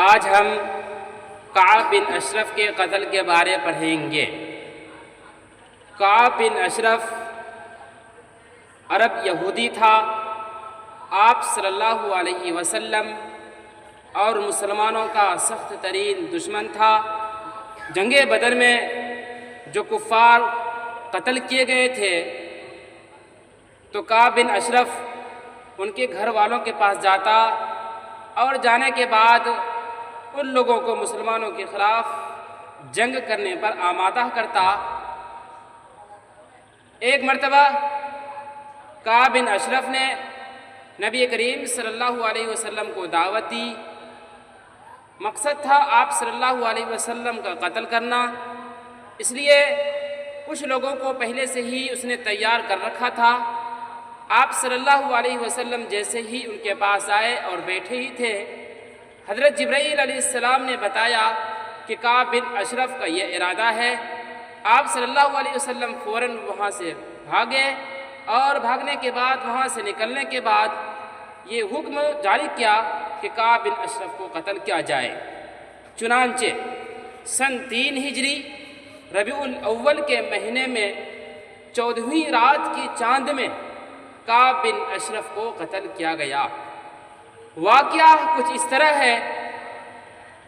آج ہم کعب بن اشرف کے قتل کے بارے پڑھیں گے۔ کعب بن اشرف عرب یہودی تھا۔ آپ صلی اللہ علیہ وسلم اور مسلمانوں کا سخت ترین دشمن تھا۔ جنگ بدر میں جو کفار قتل کیے گئے تھے تو کعب بن اشرف ان کے گھر والوں کے پاس جاتا اور جانے کے بعد ان لوگوں کو مسلمانوں کے خلاف جنگ کرنے پر آمادہ کرتا۔ ایک مرتبہ کعب بن اشرف نے نبی کریم صلی اللہ علیہ وسلم کو دعوت دی۔ مقصد تھا آپ صلی اللہ علیہ وسلم کا قتل کرنا، اس لیے کچھ لوگوں کو پہلے سے ہی اس نے تیار کر رکھا تھا۔ آپ صلی اللہ علیہ وسلم جیسے ہی ان کے پاس آئے اور بیٹھے ہی تھے، حضرت جبرائیل علیہ السلام نے بتایا کہ کعب بن اشرف کا یہ ارادہ ہے۔ آپ صلی اللہ علیہ وسلم فوراً وہاں سے بھاگے اور بھاگنے کے بعد وہاں سے نکلنے کے بعد یہ حکم جاری کیا کہ کعب بن اشرف کو قتل کیا جائے۔ چنانچہ سن 3 ہجری ربیع الاول کے مہینے میں 14ویں رات کی چاند میں کعب بن اشرف کو قتل کیا گیا۔ واقعہ کچھ اس طرح ہے،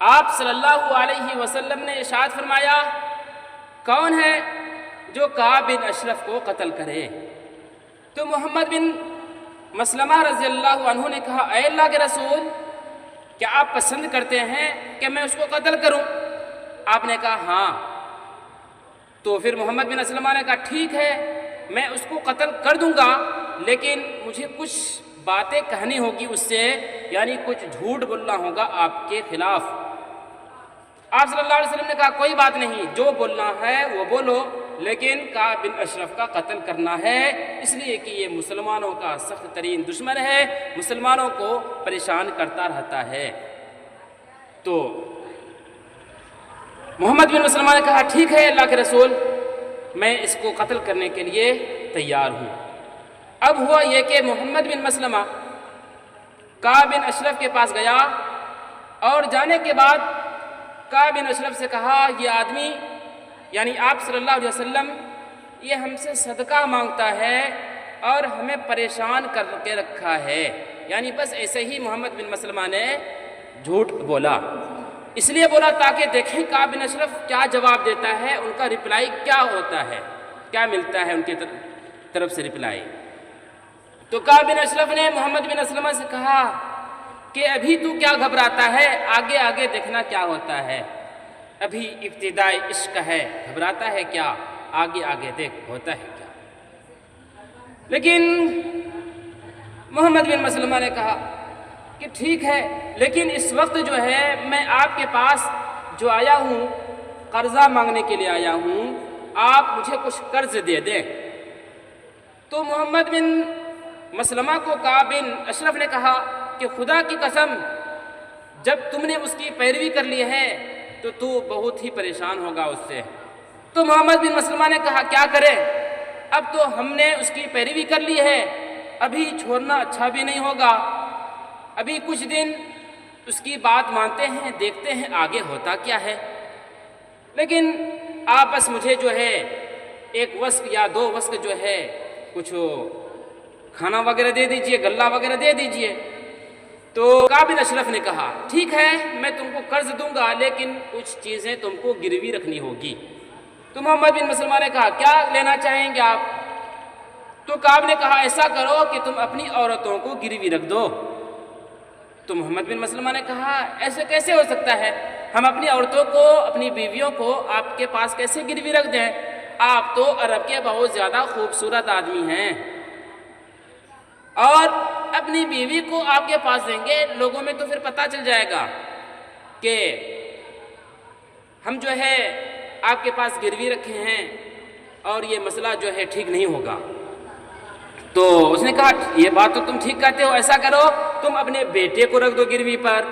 آپ صلی اللہ علیہ وسلم نے ارشاد فرمایا، کون ہے جو کعب بن اشرف کو قتل کرے؟ تو محمد بن مسلمہ رضی اللہ عنہ نے کہا، اے اللہ کے رسول، کیا آپ پسند کرتے ہیں کہ میں اس کو قتل کروں؟ آپ نے کہا ہاں۔ تو پھر محمد بن مسلمہ نے کہا ٹھیک ہے، میں اس کو قتل کر دوں گا، لیکن مجھے کچھ باتیں کہنی ہوگی اس سے، یعنی کچھ جھوٹ بولنا ہوگا آپ کے خلاف۔ آپ صلی اللہ علیہ وسلم نے کہا کوئی بات نہیں، جو بولنا ہے وہ بولو، لیکن کعب بن اشرف کا قتل کرنا ہے، اس لیے کہ یہ مسلمانوں کا سخت ترین دشمن ہے، مسلمانوں کو پریشان کرتا رہتا ہے۔ تو محمد بن مسلمہ نے کہا ٹھیک ہے اللہ کے رسول، میں اس کو قتل کرنے کے لیے تیار ہوں۔ اب ہوا یہ کہ محمد بن مسلمہ کعب بن اشرف کے پاس گیا اور جانے کے بعد کعب بن اشرف سے کہا، یہ آدمی یعنی آپ صلی اللہ علیہ وسلم یہ ہم سے صدقہ مانگتا ہے اور ہمیں پریشان کر کے رکھا ہے، یعنی بس ایسے ہی محمد بن مسلمہ نے جھوٹ بولا، اس لیے بولا تاکہ دیکھیں کعب بن اشرف کیا جواب دیتا ہے، ان کا رپلائی کیا ہوتا ہے، کیا ملتا ہے ان کی طرف سے رپلائی۔ تو کعب بن اشرف نے محمد بن مسلمہ سے کہا کہ ابھی تو کیا گھبراتا ہے، آگے آگے دیکھنا کیا ہوتا ہے، ابھی ابتدائی عشق ہے، گھبراتا ہے کیا، آگے آگے دیکھ ہوتا ہے کیا۔ لیکن محمد بن مسلمہ نے کہا کہ ٹھیک ہے، لیکن اس وقت جو ہے میں آپ کے پاس جو آیا ہوں قرضہ مانگنے کے لیے آیا ہوں، آپ مجھے کچھ قرض دے دیں۔ تو محمد بن مسلمہ کو کعب بن اشرف نے کہا کہ خدا کی قسم، جب تم نے اس کی پیروی کر لی ہے تو بہت ہی پریشان ہوگا اس سے۔ تو محمد بن مسلمہ نے کہا کیا کریں، اب تو ہم نے اس کی پیروی کر لی ہے، ابھی چھوڑنا اچھا بھی نہیں ہوگا، ابھی کچھ دن اس کی بات مانتے ہیں، دیکھتے ہیں آگے ہوتا کیا ہے، لیکن آپ بس مجھے جو ہے 1 وسق یا 2 وسق جو ہے کچھ کھانا وغیرہ دے دیجئے، غلہ وغیرہ دے دیجئے۔ تو کعب بن اشرف نے کہا ٹھیک ہے، میں تم کو قرض دوں گا، لیکن کچھ چیزیں تم کو گروی رکھنی ہوگی۔ تو محمد بن مسلمہ نے کہا کیا لینا چاہیں گے آپ؟ تو کعب نے کہا ایسا کرو کہ تم اپنی عورتوں کو گروی رکھ دو۔ تو محمد بن مسلمہ نے کہا ایسے کیسے ہو سکتا ہے، ہم اپنی عورتوں کو، اپنی بیویوں کو آپ کے پاس کیسے گروی رکھ دیں، آپ تو عرب کے بہت زیادہ خوبصورت آدمی ہیں، اور اپنی بیوی کو آپ کے پاس دیں گے، لوگوں میں تو پھر پتہ چل جائے گا کہ ہم جو ہے آپ کے پاس گروی رکھے ہیں اور یہ مسئلہ جو ہے ٹھیک نہیں ہوگا۔ تو اس نے کہا یہ بات تو تم ٹھیک کہتے ہو، ایسا کرو تم اپنے بیٹے کو رکھ دو گروی پر۔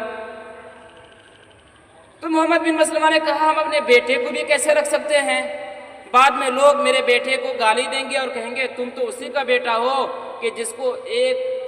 تو محمد بن مسلمہ نے کہا ہم اپنے بیٹے کو بھی کیسے رکھ سکتے ہیں، بعد میں لوگ میرے بیٹے کو گالی دیں گے اور کہیں گے تم تو اسی کا بیٹا ہو کہ جس کو ایک